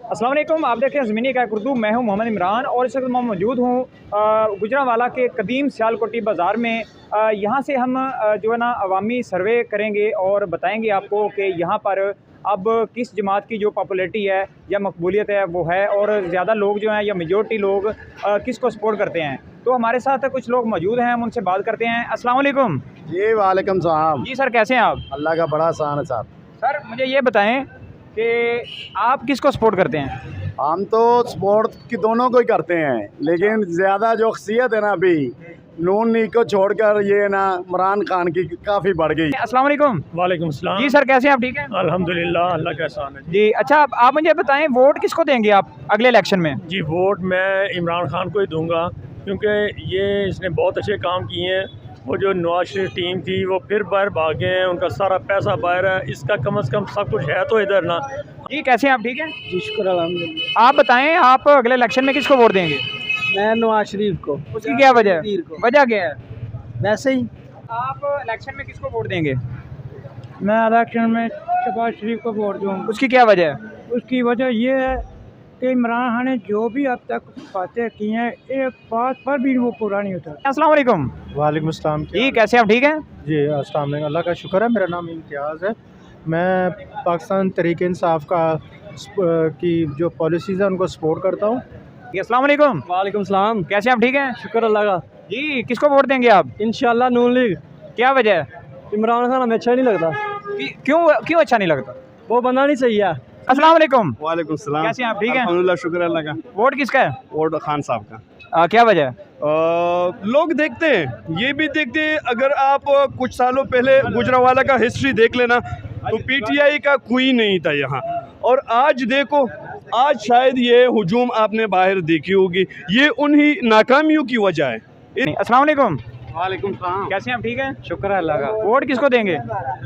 अस्सलाम वालेकुम, आप देखें ज़मीनी का उर्दू। मैं हूं मोहम्मद इमरान और इस वक्त मैं मौजूद हूं गुजरांवाला के कदीम सियालकोटी बाज़ार में। यहाँ से हम जो है ना अवामी सर्वे करेंगे और बताएंगे आपको कि यहाँ पर अब किस जमात की जो पॉपुलैरिटी है या मकबूलियत है वो है, और ज़्यादा लोग जो हैं या मेजॉरिटी लोग किस को सपोर्ट करते हैं। तो हमारे साथ कुछ लोग मौजूद हैं, हम उनसे बात करते हैं। अस्सलाम वालेकुम। जी वालेकुम सलाम। जी सर, कैसे हैं आप? अल्लाह का बड़ा एहसान है साहब। सर मुझे ये बताएं कि आप किसको सपोर्ट करते हैं? हम तो स्पोर्ट की दोनों को ही करते हैं, लेकिन ज़्यादा जो शख्सियत है ना अभी नून लीग को छोड़कर ये ना इमरान खान की काफ़ी बढ़ गई। अस्सलाम वालेकुम। वालेकुम सलाम। जी सर, कैसे हैं आप? ठीक है अल्हम्दुलिल्लाह, अल्लाह का एहसान है। जी। अच्छा, आप मुझे बताएं वोट किसको देंगे आप अगले इलेक्शन में? जी, वोट मैं इमरान खान को ही दूंगा, क्योंकि ये इसने बहुत अच्छे काम किए हैं। वो जो नवाज शरीफ टीम थी वो फिर बाहर भागे हैं, उनका सारा पैसा बाहर है, इसका कम से कम सब कुछ है तो इधर ना। जी, कैसे हैं आप? ठीक है जी शुक्र अल्हम्दुलिल्लाह। आप बताएं आप अगले इलेक्शन में किसको वोट देंगे? मैं नवाज शरीफ को। उसकी क्या वजह पीर को। वजह क्या है? वैसे ही आप इलेक्शन में किसको वोट देंगे? मैं इलेक्शन में शहबाज शरीफ को वोट दूँगा। उसकी क्या वजह है? उसकी वजह ये है कि इमरान खान ने जो भी अब तक बातें की हैं, एक बात पर भी वो पूरा नहीं उतरा। अस्सलाम वालेकुम। वालेकुम अस्सलाम। जी, कैसे आप? ठीक हैं जी अस्सलाम वालेकुम, अल्लाह का शुक्र है। मेरा नाम इम्तियाज़ है। मैं पाकिस्तान तहरीक इंसाफ का की जो पॉलिसीज़ है उनको सपोर्ट करता हूँ। जी। अस्सलाम वालेकुम। वालेकुम सलाम। कैसे आप? ठीक हैं शुक्र अल्लाह का। जी। किसको वोट देंगे आप? इंशाल्लाह नून लीग। क्या वजह है? इमरान खान हमें अच्छा नहीं लगता, क्यों क्यों अच्छा नहीं लगता? वो बंदा नहीं सही है। अस्सलाम वालेकुम। वालेकुम सलाम। कैसे हैं आप? ठीक हैं अल्हम्दुलिल्लाह, शुक्र अल्लाह का। वोट किसका है? वोट खान साहब का। क्या वजह है? लोग देखते हैं, ये भी देखते हैं। अगर आप कुछ सालों पहले गुजरांवाला का हिस्ट्री देख लेना तो पीटीआई का कोई नहीं था यहाँ, और आज देखो, आज शायद ये हुजूम आपने बाहर देखी होगी, ये उन्हीं नाकामियों की वजह है। अस्सलाम वालेकुम। वालेकुम सलाम। कैसे हैं आप? ठीक हैं शुक्र अल्लाह का। वोट किसको देंगे?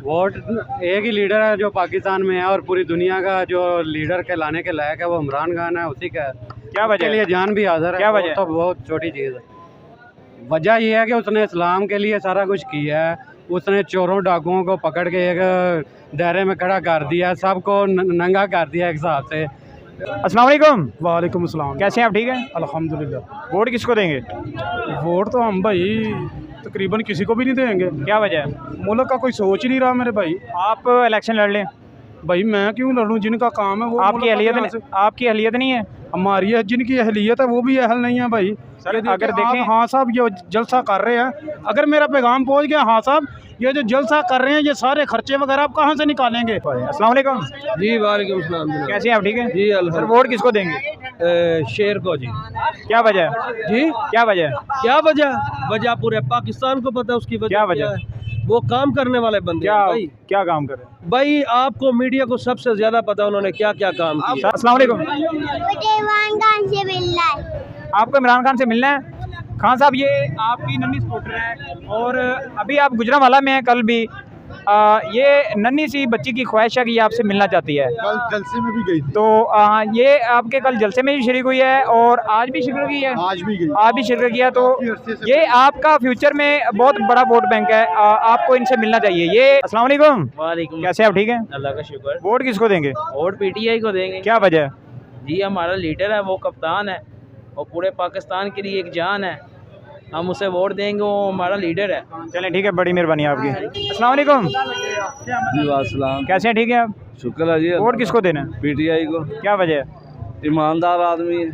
वोट एक ही लीडर है जो पाकिस्तान में है और पूरी दुनिया का जो लीडर कहलाने के लायक है वो इमरान खान है, उसी का है। क्या वजह के है? लिए जान भी हाजिर है। क्या वो वजह? तो बहुत छोटी चीज़ है। वजह यह है कि उसने इस्लाम के लिए सारा कुछ किया है। उसने चोरों डाकुओं को पकड़ के एक दायरे में खड़ा कर दिया, सबको नंगा कर दिया एक हिसाब से। अस्सलाम वालेकुम। वालेकुम अस्सलाम। कैसे हैं आप? ठीक हैं अल्हम्दुलिल्लाह। वोट किसको देंगे? वोट तो हम भाई तकरीबन किसी को भी नहीं देंगे। क्या वजह है? मुल्क का कोई सोच ही नहीं रहा मेरे भाई। आप इलेक्शन लड़ लें। भाई मैं क्यों लड़ूं? जिनका काम है वो आपकी मुल्क का अहलियत यहाँ से- आपकी अहलियत नहीं है। हमारी है, जिनकी अहलियत है वो भी अहल नहीं है भाई। सर, ये देखिए, अगर आप देखें- हाँ साहब ये जलसा कर रहे हैं, अगर मेरा पैगाम पहुंच गया, हाँ साहब ये जो जलसा कर रहे हैं ये सारे खर्चे वगैरह आप कहाँ से निकालेंगे? अस्सलाम वालेकुम। जी वालेकुम सलाम। कैसे हैं आप? ठीक हैं जी सर, वोट किसको देंगे? शेर को जी। क्या वजह है? जी क्या वजह है? क्या वजह पूरे पाकिस्तान को पता है उसकी वजह क्या वजह? है। वो काम करने वाले बंदे क्या हैं भाई। क्या काम कर रहे हैं? भाई आपको मीडिया को सबसे ज्यादा पता है उन्होंने क्या क्या काम किया। सर, अस्सलाम वालेकुम। मुझे इमरान खान से मिलना है। आपको इमरान खान से मिलना है? खान साहब, ये आपकी नन्ही सपोर्टर है और अभी आप गुजरांवाला में हैं। कल भी ये नन्ही सी बच्ची की ख्वाहिश है कि ये आपसे मिलना चाहती है। कल जलसे में भी गई थी। तो ये आपके कल जलसे में भी शरीक हुई है और आज भी शिरकत की है। आज भी गई। आज भी शिरकत किया। तो ये आपका फ्यूचर में बहुत बड़ा वोट बैंक है। आपको इनसे मिलना चाहिए। ये अस्सलाम वालेकुम। वालेकुम। कैसे आप? ठीक हैं अल्लाह का शुक्र। वोट किसको देंगे? वोट पीटीआई को देंगे। क्या वजह है? जी हमारा लीडर है, वो कप्तान है और पूरे पाकिस्तान के लिए एक जान है। हम उसे वोट देंगे, वो हमारा लीडर है। चलें, ठीक है, बड़ी मेहरबानी आपकी। अस्सलाम वालेकुम। जी वासलाम। कैसे हैं? ठीक है आप? शुक्र है जी। वोट किसको देना है? पीटीआई को। क्या वजह है? ईमानदार आदमी है।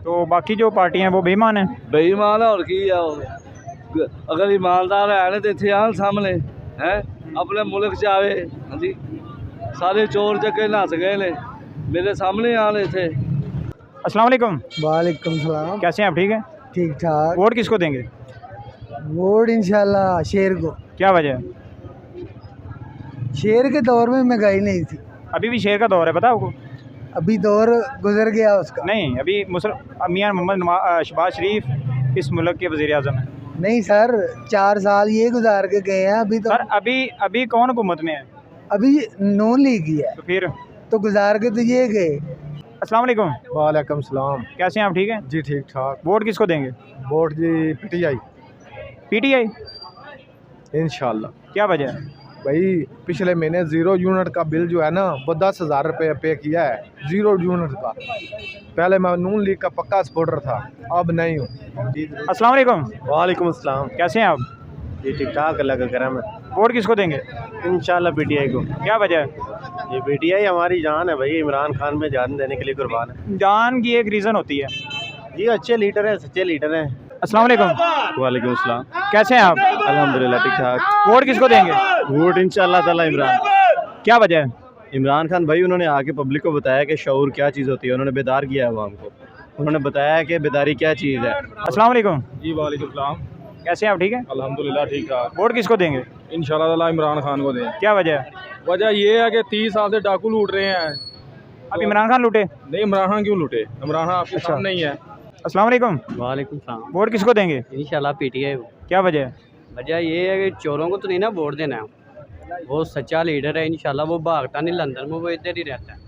तो बाकी जो पार्टियां हैं वो बेईमान हैं। बेईमान है और की है। अगर ईमानदार है तो इतने आन सामने है अपने मुल्क च आवे। हाँ जी, सारे चोर चक्के नस गए ने, मेरे सामने आने थे। अस्सलाम वालेकुम। वालेकुम सलाम। कैसे हैं आप? ठीक हैं ठीक ठाक। वोट किसको देंगे? वोट इंशाल्लाह शेर को। क्या वजह है? शेर के दौर में महंगाई नहीं थी, अभी भी शेर का दौर है, पता है आपको? अभी दौर गुजर गया उसका। नहीं, अभी मियां मोहम्मद शहबाज शरीफ इस मुल्क के वज़ीर आज़म हैं। नहीं सर, 4 साल ये गुजार के गए हैं। अभी तो सर, अभी कौन हुकूमत में है? अभी नून लीग ही है, तो फिर तो गुजार के तो ये गए। अस्सलाम वालेकुम। वालेकुम सलाम। कैसे हैं आप? ठीक हैं जी ठीक ठाक। वोट किसको देंगे? वोट जी पीटीआई पीटीआई। इंशाल्लाह। क्या वजह है? भाई पिछले महीने 0 यूनिट का बिल जो है ना वो 10,000 रुपये पे किया है, 0 यूनिट का। पहले मैं नून लीग का पक्का सपोर्टर था, अब नहीं हूँ। अस्सलाम वालेकुम। वालेकुम अस्सलाम। कैसे हैं आप? जी ठीक ठाक, अल्लाह का करम है। वोट किसको देंगे? इंशाल्लाह पीटीआई को। क्या वजह है? ये पीटीआई हमारी जान है भाई, इमरान खान में जान देने के लिए कुर्बान है। जान की एक रीज़न होती है। जी अच्छे लीडर हैं, सच्चे लीडर हैं। अस्सलाम वालेकुम। वालेकुम अस्सलाम। कैसे हैं आप? अल्हम्दुलिल्लाह ठीक ठाक। वोट किसको देंगे? वोट इंशाल्लाह ताला इमरान। क्या वजह है? इमरान खान भाई उन्होंने आके पब्लिक को बताया कि शऊर क्या चीज़ होती है, उन्होंने बेदार किया है आवाम को, उन्होंने बताया कि बेदारी क्या चीज़ है। अस्सलाम वालेकुम। जी वालेकुम सलाम। कैसे हैं आप? ठीक है। अल्हम्दुलिल्लाह ठीक ठाक। वोट किसको देंगे? इंशाल्लाह ताला इमरान खान को दें। क्या वजह है? वजह ये है कि 30 साल से डाकू लूट रहे हैं। अब इमरान खान लूटे? नहीं, इमरान खान क्यों लूटे? इमरान खान आपके अच्छा। सामने ही है। अस्सलाम वालेकुम। वालेकुम सलाम। वोट किसको देंगे? इंशाल्लाह पीटीआई को। क्या वजह है? वजह ये है कि चोरों को तो नहीं ना वोट देना है, वो सच्चा लीडर है, इंशाल्लाह वो भागता नहीं लंदन में, वो इधर ही रहता है।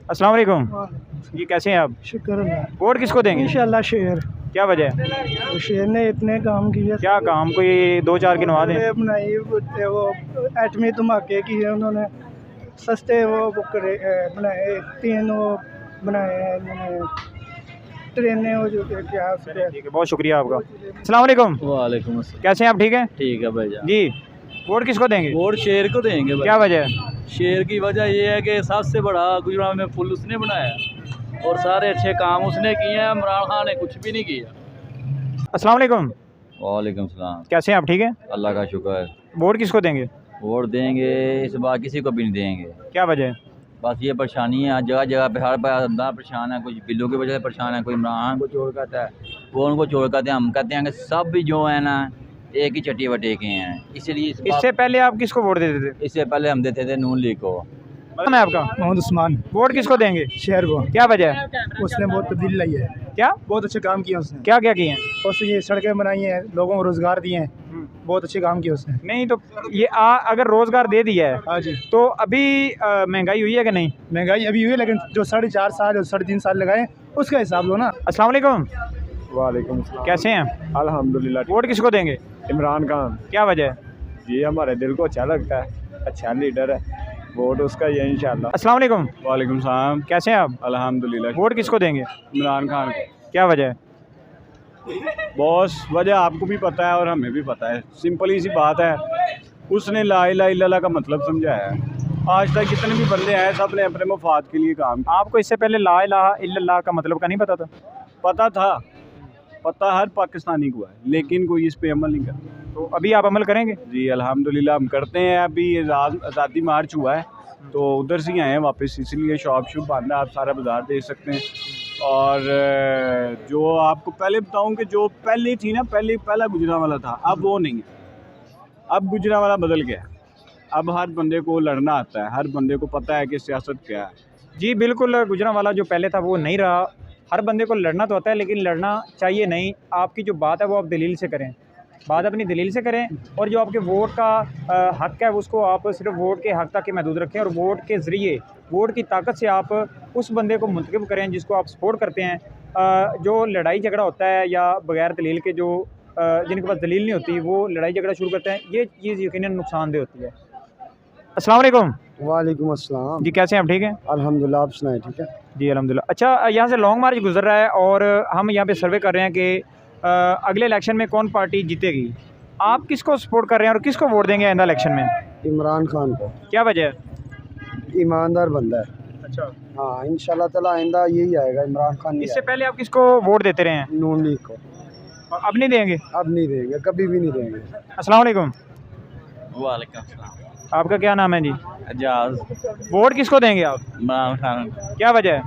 अस्सलाम वालेकुम। जी कैसे हैं आप? शुक्र है। वोट किसको देंगे? इंशाल्लाह शेर, क्या वजह है? शेर ने इतने काम किए। क्या काम, कोई 2-4 गिनवा दें। बनाई वो एटमी धमाके किए उन्होंने, सस्ते वो बनाए, 3 वो बनाए हैं इन्होंने, ट्रेनें वो जो क्या ठीक है, बहुत शुक्रिया आपका। अस्सलाम वालेकुम। वालेकुम अस्सलाम। कैसे हैं आप? ठीक है ठीक है भाईजान। जी। वोट किसको देंगे? वोट शेर को देंगे भाई। क्या वजह है? शेर की वजह ये है कि सबसे बड़ा गुजरात में पुल उसने बनाया और सारे अच्छे काम उसने किए हैं, इमरान खान ने कुछ भी नहीं किया। अस्सलाम वालेकुम। वालेकुम सलाम। कैसे हैं आप? ठीक है। अल्लाह का शुक्र है। वोट किसको देंगे? वोट देंगे इस बार किसी को भी नहीं देंगे। क्या वजह है? बस ये परेशानी है, जगह जगह पे हर बंदा परेशान है, कुछ बिल्लों की वजह से परेशान है, कोई इमरान को चोर करता है, वो उनको चोर करते हैं। हम कहते हैं कि सब भी जो है ना एक ही चट्टी बटे के हैं, इसलिए इससे पहले आप किसको वोट देते थे? इससे पहले हम देते थे नून लीग को। नाम है आपका? मोहम्मद उस्मान। वोट किसको देंगे? शेर को। क्या वजह है? उसने बहुत तब्दीली लाई है, क्या बहुत अच्छे काम किए उसने। क्या क्या किए हैं? उसने ये सड़कें बनाई हैं, लोगों को रोज़गार दिए हैं, बहुत अच्छे काम किए उसने। नहीं तो ये अगर रोज़गार दे दिया है हाँ जी। तो अभी महंगाई हुई है कि नहीं? महंगाई अभी हुई है, लेकिन जो 4.5 साल और 3.5 साल लगाए उसका हिसाब लो ना। अस्सलाम वालेकुम। वालेकुम अस्सलाम। कैसे हैं? अल्हम्दुलिल्लाह। वोट किसको देंगे? इमरान खान। क्या वजह है? ये हमारे दिल को अच्छा लगता है, अच्छा लीडर है, वोट उसका ये इंशाल्लाह। अस्सलाम वालेकुम। वालेकुम सलाम। कैसे हैं आप? अल्हम्दुलिल्लाह। वोट किसको देंगे? इमरान खान को। क्या वजह है? बॉस वजह आपको भी पता है और हमें भी पता है, सिंपल ही सी बात है, उसने ला इलाहा इल्लल्लाह का मतलब समझाया है। आज तक जितने भी बंदे हैं सब ने अपने मफाद के लिए काम किया। आपको इससे पहले ला इलाहा इल्लल्लाह का मतलब का नहीं पता था? पता था, पता हर पाकिस्तानी को है, लेकिन कोई इस पे अमल नहीं करता। तो अभी आप अमल करेंगे? जी अल्हम्दुलिल्लाह हम करते हैं। अभी आज़ादी मार्च हुआ है तो उधर से ही आए हैं वापस, इसलिए शॉप शूप बंद है, आप सारा बाज़ार देख सकते हैं। और जो आपको पहले बताऊं कि जो पहले थी ना, पहला गुजरांवाला था, अब वो नहीं है। अब गुजरांवाला बदल गया, अब हर बंदे को लड़ना आता है, हर बंदे को पता है कि सियासत क्या है। जी बिल्कुल, गुजरांवाला जो पहले था वो नहीं रहा। हर बंदे को लड़ना तो आता है, लेकिन लड़ना चाहिए नहीं। आपकी जो बात है वो आप दलील से करें, बात अपनी दलील से करें, और जो आपके वोट का हक़ है उसको आप सिर्फ वोट के हक़ तक के महदूद रखें, और वोट के ज़रिए, वोट की ताकत से आप उस बंदे को मुंतखब करें जिसको आप सपोर्ट करते हैं। जो लड़ाई झगड़ा होता है या बग़ैर दलील के जो जिनके पास दलील नहीं होती वो लड़ाई झगड़ा शुरू करते हैं, ये चीज़ यकीनन नुकसानदेह होती है। अस्सलाम वालेकुम। वालेकुम अस्सलाम। जी कैसे हैं आप? ठीक है। अल्हम्दुलिल्लाह, आप सुनाए? ठीक है जी अल्हम्दुलिल्लाह। अच्छा, यहाँ से लॉन्ग मार्च गुजर रहा है और हम यहाँ पे सर्वे कर रहे हैं कि अगले इलेक्शन में कौन पार्टी जीतेगी। आप किसको सपोर्ट कर रहे हैं और किसको वोट देंगे आइंदा इलेक्शन में? इमरान खान को। क्या वजह है? ईमानदार बंदा है। अच्छा, हाँ इंशाल्लाह ताला आइंदा यही आएगा, इमरान खान। इससे पहले आप किसको वोट देते रहे हैं? नून लीग को। और अब नहीं देंगे? अब नहीं देंगे, कभी भी नहीं देंगे। अस्सलाम वालेकुम। वालेकुम सलाम। आपका क्या नाम है जी? एजाज। वोट किसको देंगे आप? इमरान खान। क्या वजह है?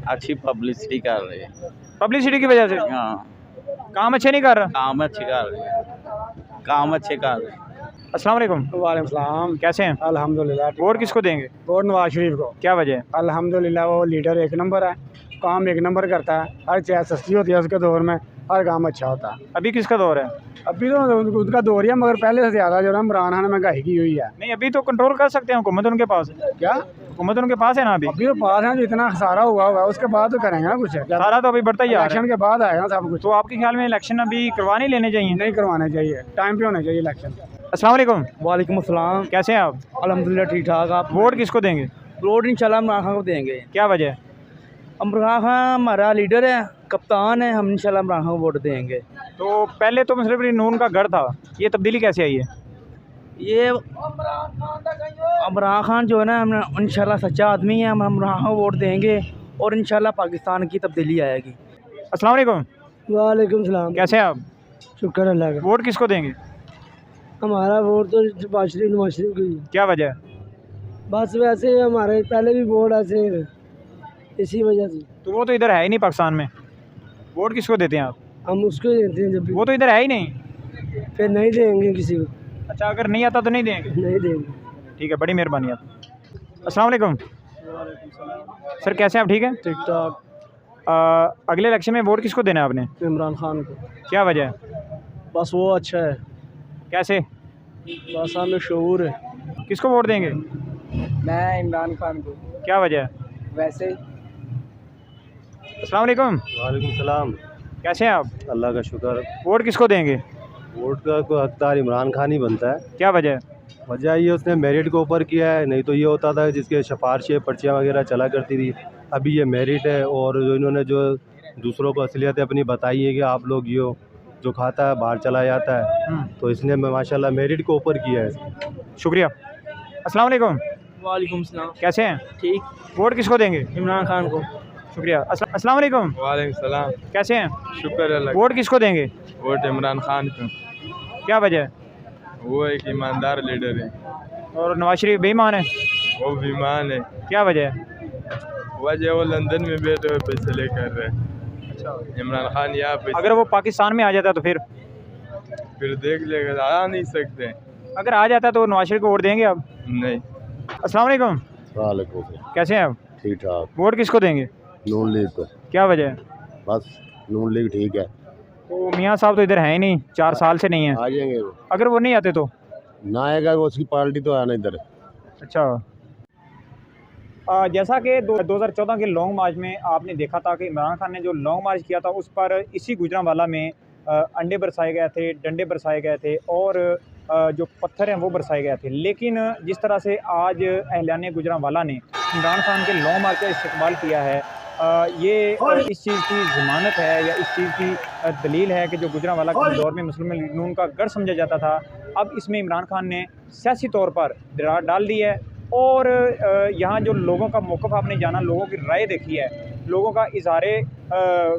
अच्छी पब्लिसिटी कर रहे हैं। पब्लिसिटी की वजह से? हाँ, काम अच्छे नहीं कर रहा? काम अच्छे कर रहे हैं, काम अच्छे कर रहे हैं। अस्सलाम वालेकुम। वालेकुम सलाम। कैसे हैं? अल्हम्दुलिल्लाह। वोट किसको देंगे? वोट नवाज शरीफ को। क्या वजह है? अल्हम्दुलिल्लाह वो लीडर एक नंबर है, काम एक नंबर करता है, हर चीज़ सस्ती होती है उसके दौर में, हर काम अच्छा होता है। अभी किसका दौर है? अभी तो उनका दौर ही है, मगर पहले से ज़्यादा जो है इमरान खान ने महंगाई की हुई है। नहीं, अभी तो कंट्रोल कर सकते हैं, हुकूमत उनके पास है। क्या हुकूमत उनके पास है ना अभी? अभी तो पास है, जो इतना खसारा हुआ है उसके बाद तो करेंगे ना कुछ। सारा तो अभी बढ़ता ही आ रहा है। इलेक्शन के बाद आएगा ना सब कुछ। तो आपके ख्याल में इलेक्शन अभी करवा नहीं लेने चाहिए? नहीं करवाने चाहिए, टाइम पे होने चाहिए इलेक्शन। अस्सलाम वालेकुम। वालेकुम अस्सलाम। कैसे हैं आप? अल्हम्दुलिल्लाह ठीक ठाक। आप वोट किसको देंगे? वोट इंशाल्लाह इमरान खान को देंगे। क्या वजह है? इमरान खान हमारा लीडर है, कप्तान है, हम इंशाल्लाह इमरान खान को वोट देंगे। तो पहले तो मुस्लिम लीग नून का गढ़ था, ये तब्दीली कैसे आई है? ये इमरान खान जो है ना, हम इंशाल्लाह सच्चा आदमी है, हम इमरान खान को वोट देंगे और इंशाल्लाह पाकिस्तान की तब्दीली आएगी। अस्सलाम वालेकुम। वालेकुम सलाम। कैसे हैं आप? शुक्र अल्लाह का। वोट किसको देंगे? हमारा वोट तो नवाज शरीफ को ही। क्या वजह है? बस वैसे हमारे पहले भी वोट ऐसे इसी वजह से। तो वो तो इधर है ही नहीं पाकिस्तान में, वोट किसको देते हैं आप? हम उसको ही देते हैं जब भी। वो तो इधर है ही नहीं। फिर नहीं देंगे किसी को। अच्छा, अगर नहीं आता तो नहीं देंगे? नहीं देंगे। ठीक है, बड़ी मेहरबानी आप। अस्सलाम वालेकुम सर, कैसे हैं आप? ठीक है। ठीक ठाक। अगले इलेक्शन में वोट किसको देना है आपने? इमरान खान को। क्या वजह है? बस वो अच्छा है। कैसे? बस हमें शऊर है। किसको वोट देंगे? मैं इमरान खान को। क्या वजह है? वैसे। अस्सलाम वालेकुम। वालेकुम सलाम। कैसे हैं आप? अल्लाह का शुक्र। वोट किसको देंगे? वोट का कोई हकदार इमरान खान ही बनता है। क्या वजह है? वजह ये उसने मेरिट को ऊपर किया है, नहीं तो ये होता था जिसके सिफारिशें पर्चियाँ वगैरह चला करती थी। अभी ये मेरिट है और जो इन्होंने जो दूसरों को असलियत अपनी बताई है कि आप लोग ये जो खाता है बाहर चला जाता है, तो इसने माशाल्लाह मेरिट को ऊपर किया है। शुक्रिया। अस्सलाम वालेकुम। वालेकुम सलाम। कैसे हैं? ठीक। वोट किसको देंगे? इमरान खान को। शुक्रिया। अस्सलाम वालेकुम। वालेकुम सलाम। कैसे हैं? शुक्र अल्लाह। वोट किसको देंगे? वोट इमरान खान को। क्या वजह है? वो एक ईमानदार लीडर है। और नवाज शरीफ बेईमान है? वो बीमान है। क्या वजह है? वजह वो लंदन में बैठे हुए फैसले कर रहे हैं। अच्छा, इमरान खान यहाँ पे अगर वो पाकिस्तान में आ जाता तो फिर देख लेगा, आ नहीं सकते। अगर आ जाता तो नवाज शरीफ को वोट देंगे आप? नहीं। अस्सलाम वालेकुम। वालेकुम। कैसे हैं आप? ठीक ठाक। वोट किसको देंगे? नून लीग को। क्या वजह है? बस नून लीग ठीक है। तो मियाँ साहब तो इधर हैं ही नहीं, 4 साल से नहीं है। आ जाएंगे वो। अगर वो नहीं आते तो? ना आएगा वो, उसकी पार्टी तो आना इधर। अच्छा, जैसा कि 2014 के लॉन्ग मार्च में आपने देखा था कि इमरान खान ने जो लॉन्ग मार्च किया था उस पर इसी गुजरांवाला में अंडे बरसाए गए थे, डंडे बरसाए गए थे और जो पत्थर हैं वो बरसाए गए थे। लेकिन जिस तरह से आज अहलान गुजरांवाला ने इमरान खान के लॉन्ग मार्च का इस्तेमाल किया है, ये इस चीज़ की ज़मानत है या इस चीज़ की दलील है कि जो गुजरांवाला के दौर में मुस्लिम लीग नून का गढ़ समझा जाता था, अब इसमें इमरान खान ने सियासी तौर पर दरार डाल दी है। और यहाँ जो लोगों का मौक़िफ़ आपने जाना, लोगों की राय देखी है, लोगों का इज़हारे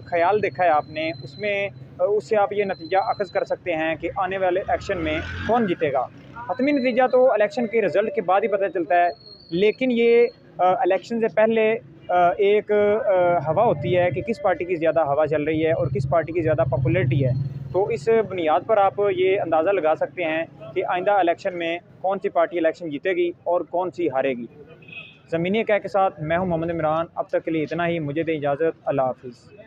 ख़याल देखा है आपने, उसमें उससे आप ये नतीजा अख़ज़ कर सकते हैं कि आने वाले इलेक्शन में कौन जीतेगा। हतमी नतीजा तो इलेक्शन के रिज़ल्ट के बाद ही पता चलता है, लेकिन ये इलेक्शन से पहले एक हवा होती है कि किस पार्टी की ज़्यादा हवा चल रही है और किस पार्टी की ज़्यादा पॉपुलैरिटी है। तो इस बुनियाद पर आप ये अंदाज़ा लगा सकते हैं कि आइंदा इलेक्शन में कौन सी पार्टी इलेक्शन जीतेगी और कौन सी हारेगी। ज़मीनी हक़ाइक़ के साथ मैं हूँ मोहम्मद इमरान। अब तक के लिए इतना ही, मुझे दें इजाज़त। अल्लाह हाफ़िज़।